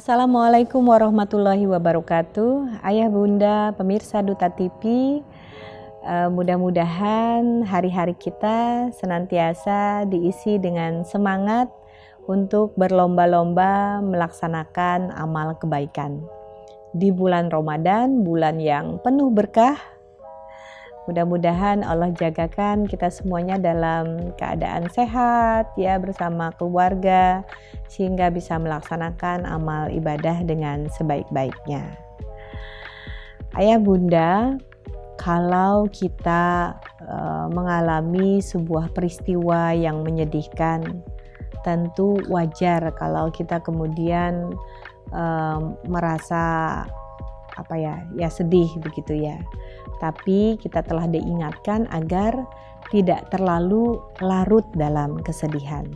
Assalamualaikum warahmatullahi wabarakatuh. Ayah bunda pemirsa Duta TV, mudah-mudahan hari-hari kita senantiasa diisi dengan semangat untuk berlomba-lomba melaksanakan amal kebaikan. Di bulan Ramadan, bulan yang penuh berkah, mudah-mudahan Allah jagakan kita semuanya dalam keadaan sehat ya, bersama keluarga, sehingga bisa melaksanakan amal ibadah dengan sebaik-baiknya. Ayah bunda, kalau kita mengalami sebuah peristiwa yang menyedihkan, tentu wajar kalau kita kemudian merasa sedih begitu ya. Tapi kita telah diingatkan agar tidak terlalu larut dalam kesedihan.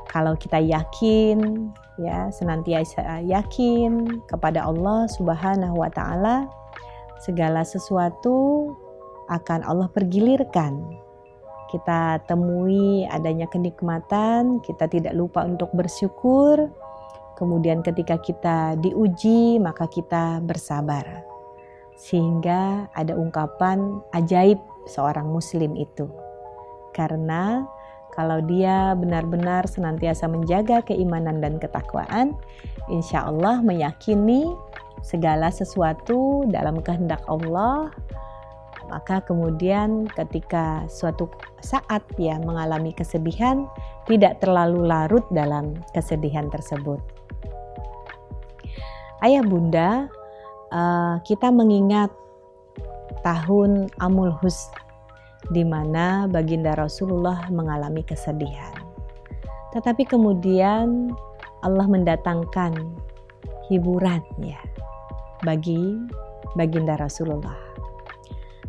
Kalau kita yakin ya, senantiasa yakin kepada Allah Subhanahu wa taala, segala sesuatu akan Allah pergilirkan. Kita temui adanya kenikmatan, kita tidak lupa untuk bersyukur. Kemudian ketika kita diuji, maka kita bersabar. Sehingga ada ungkapan ajaib seorang muslim itu. Karena kalau dia benar-benar senantiasa menjaga keimanan dan ketakwaan, insya Allah meyakini segala sesuatu dalam kehendak Allah, maka kemudian ketika suatu saat dia mengalami kesedihan, tidak terlalu larut dalam kesedihan tersebut. Ayah bunda, kita mengingat tahun Amul Husn, di mana baginda Rasulullah mengalami kesedihan. Tetapi kemudian Allah mendatangkan hiburan ya bagi baginda Rasulullah.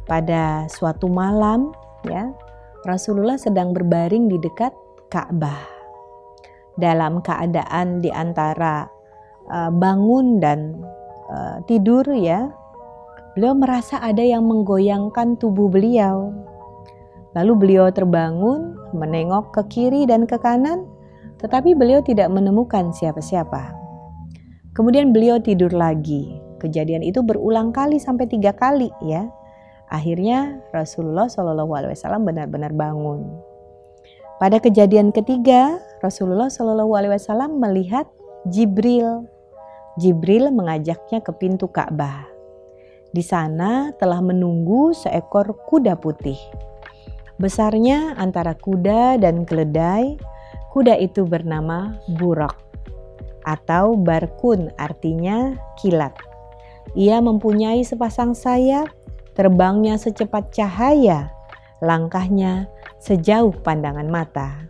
Pada suatu malam ya, Rasulullah sedang berbaring di dekat Ka'bah. Dalam keadaan di antara bangun dan tidur ya, beliau merasa ada yang menggoyangkan tubuh beliau. Lalu beliau terbangun, menengok ke kiri dan ke kanan, tetapi beliau tidak menemukan siapa-siapa. Kemudian beliau tidur lagi. Kejadian itu berulang kali sampai 3 kali ya. Akhirnya Rasulullah SAW benar-benar bangun. Pada kejadian ketiga, Rasulullah SAW melihat Jibril. Jibril mengajaknya ke pintu Ka'bah. Di sana telah menunggu seekor kuda putih. Besarnya antara kuda dan keledai, kuda itu bernama Burak atau Barkun, artinya kilat. Ia mempunyai sepasang sayap, terbangnya secepat cahaya, langkahnya sejauh pandangan mata.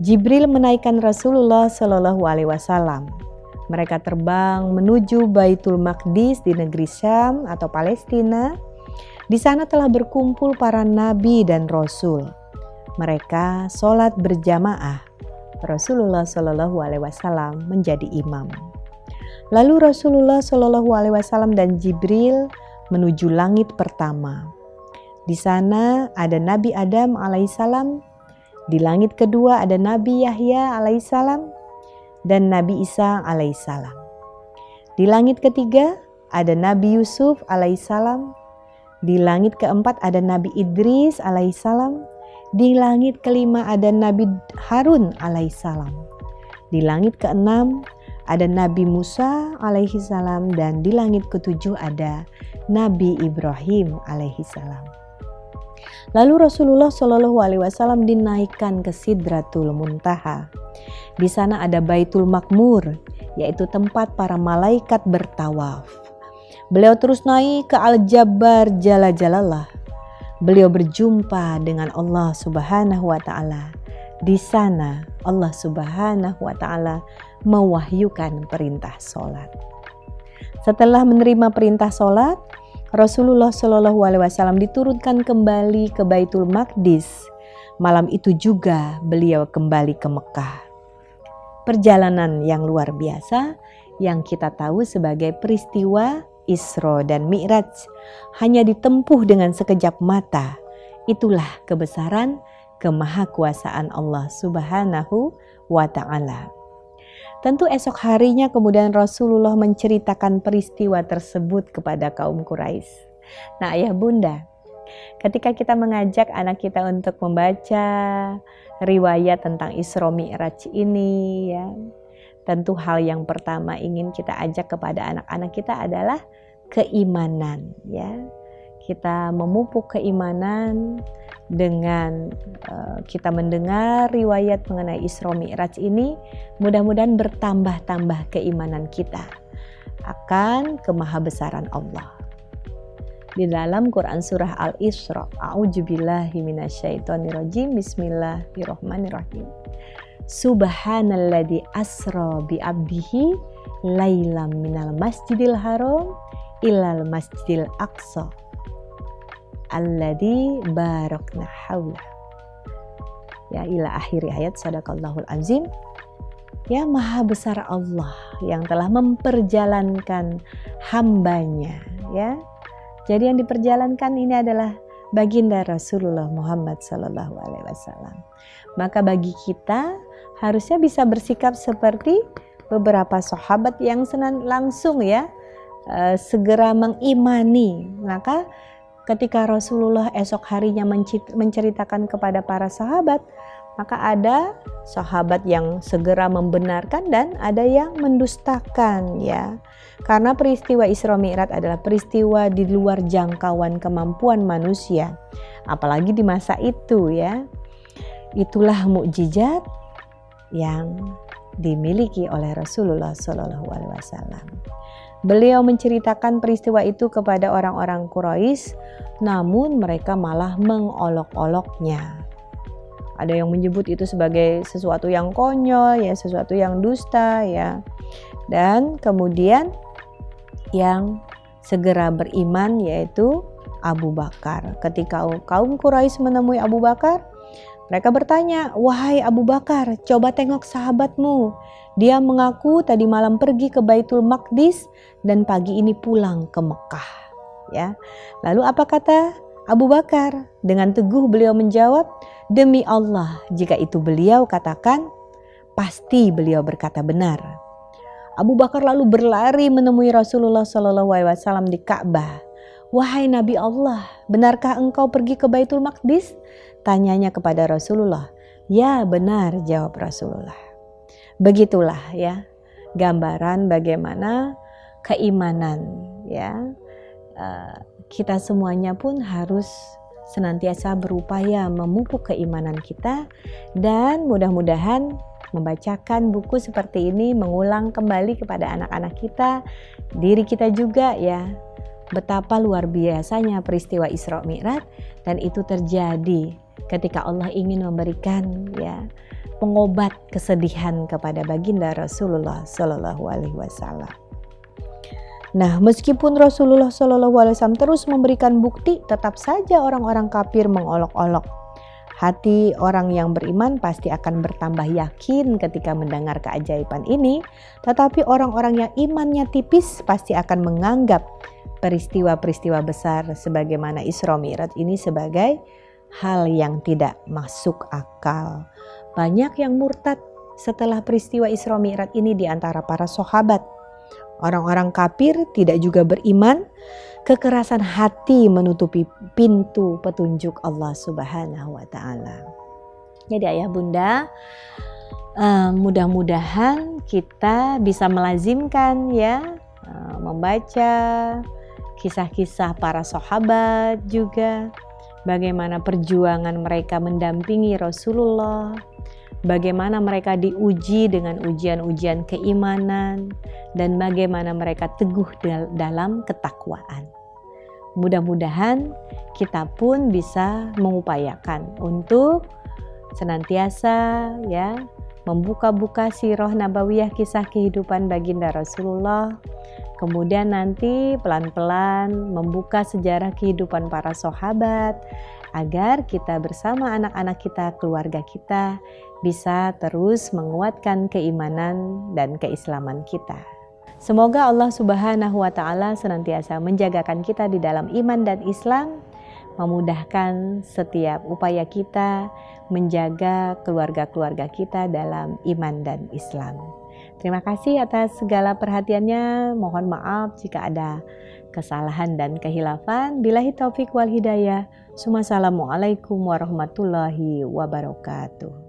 Jibril menaikkan Rasulullah SAW. Mereka terbang menuju Baitul Maqdis di negeri Syam atau Palestina. Di sana telah berkumpul para nabi dan rasul. Mereka sholat berjamaah. Rasulullah SAW menjadi imam. Lalu Rasulullah SAW dan Jibril menuju langit pertama. Di sana ada Nabi Adam alaihissalam. Di langit kedua ada Nabi Yahya alaihissalam dan Nabi Isa alaihissalam. Di langit ketiga ada Nabi Yusuf alaihissalam. Di langit keempat ada Nabi Idris alaihissalam. Di langit kelima ada Nabi Harun alaihissalam. Di langit keenam ada Nabi Musa alaihissalam, dan di langit ketujuh ada Nabi Ibrahim alaihissalam. Lalu Rasulullah SAW dinaikkan ke Sidratul Muntaha. Di sana ada Baitul Makmur, yaitu tempat para malaikat bertawaf. Beliau terus naik ke Al-Jabbar Jalla Jalallah. Beliau berjumpa dengan Allah Subhanahu wa taala. Di sana Allah Subhanahu wa taala mewahyukan perintah salat. Setelah menerima perintah salat, Rasulullah SAW diturunkan kembali ke Baitul Maqdis. Malam itu juga beliau kembali ke Mekah. Perjalanan yang luar biasa yang kita tahu sebagai peristiwa Isra dan Mi'raj hanya ditempuh dengan sekejap mata. Itulah kebesaran kemahakuasaan Allah Subhanahu wa ta'ala. Tentu esok harinya kemudian Rasulullah menceritakan peristiwa tersebut kepada kaum Quraisy. Nah, ayah bunda, ketika kita mengajak anak kita untuk membaca riwayat tentang Isra Mi'raj ini, ya, tentu hal yang pertama ingin kita ajak kepada anak-anak kita adalah keimanan, ya. Kita memupuk keimanan dengan kita mendengar riwayat mengenai Isra Mi'raj ini, mudah-mudahan bertambah-tambah keimanan kita akan kemahabesaran Allah. Di dalam Quran surah Al-Isra, a'udzubillahi minasyaitonirrajim, bismillahirrahmanirrahim. Subhanalladzi asra bi abdihi lailam minal masjidil haram ilal masjidil aqsa alladzi barakna haula. Ya, ila akhiri ayat, sadaqallahul azim. Ya, maha besar Allah yang telah memperjalankan hambanya, ya. Jadi yang diperjalankan ini adalah baginda Rasulullah Muhammad sallallahu alaihi wasallam. Maka bagi kita harusnya bisa bersikap seperti beberapa sahabat yang langsung, ya, segera mengimani. Maka ketika Rasulullah esok harinya menceritakan kepada para sahabat, maka ada sahabat yang segera membenarkan dan ada yang mendustakan, ya. Karena peristiwa Isra Mi'raj adalah peristiwa di luar jangkauan kemampuan manusia, apalagi di masa itu, ya. Itulah mukjizat yang dimiliki oleh Rasulullah Shallallahu Alaihi Wasallam. Beliau menceritakan peristiwa itu kepada orang-orang Quraisy, namun mereka malah mengolok-oloknya. Ada yang menyebut itu sebagai sesuatu yang konyol, ya, sesuatu yang dusta, ya. Dan kemudian yang segera beriman yaitu Abu Bakar. Ketika kaum Quraisy menemui Abu Bakar, mereka bertanya, "Wahai Abu Bakar, coba tengok sahabatmu. Dia mengaku tadi malam pergi ke Baitul Maqdis dan pagi ini pulang ke Mekah." Ya. Lalu apa kata Abu Bakar? Dengan teguh beliau menjawab, "Demi Allah, jika itu beliau katakan, pasti beliau berkata benar." Abu Bakar lalu berlari menemui Rasulullah SAW di Ka'bah. "Wahai Nabi Allah, benarkah engkau pergi ke Baitul Maqdis?" Tanyanya kepada Rasulullah. "Ya, benar," jawab Rasulullah. Begitulah, ya, gambaran bagaimana keimanan, ya. Kita semuanya pun harus senantiasa berupaya memupuk keimanan kita, dan mudah-mudahan membacakan buku seperti ini mengulang kembali kepada anak-anak kita, diri kita juga, ya, betapa luar biasanya peristiwa Isra Mi'raj, dan itu terjadi ketika Allah ingin memberikan, ya, pengobat kesedihan kepada baginda Rasulullah Shallallahu Alaihi Wasallam. Nah, meskipun Rasulullah Shallallahu Alaihi Wasallam terus memberikan bukti, tetap saja orang-orang kafir mengolok-olok. Hati orang yang beriman pasti akan bertambah yakin ketika mendengar keajaiban ini, tetapi orang-orang yang imannya tipis pasti akan menganggap peristiwa-peristiwa besar sebagaimana Isra Mi'raj ini sebagai hal yang tidak masuk akal. Banyak yang murtad setelah peristiwa Isra Mi'raj ini di antara para sahabat. Orang-orang kafir tidak juga beriman, kekerasan hati menutupi pintu petunjuk Allah Subhanahu wa Ta'ala. Jadi ayah bunda, mudah-mudahan kita bisa melazimkan, ya, membaca kisah-kisah para sahabat juga, bagaimana perjuangan mereka mendampingi Rasulullah, bagaimana mereka diuji dengan ujian-ujian keimanan, dan bagaimana mereka teguh dalam ketakwaan. Mudah-mudahan kita pun bisa mengupayakan untuk senantiasa, ya, membuka-buka sirah nabawiyah, kisah kehidupan baginda Rasulullah. Kemudian nanti pelan-pelan membuka sejarah kehidupan para sahabat, agar kita bersama anak-anak kita, keluarga kita, bisa terus menguatkan keimanan dan keislaman kita. Semoga Allah Subhanahu wa Ta'ala senantiasa menjagakan kita di dalam iman dan Islam, memudahkan setiap upaya kita menjaga keluarga-keluarga kita dalam iman dan Islam. Terima kasih atas segala perhatiannya. Mohon maaf jika ada kesalahan dan kehilafan. Billahi taufik wal hidayah. Assalamualaikum warahmatullahi wabarakatuh.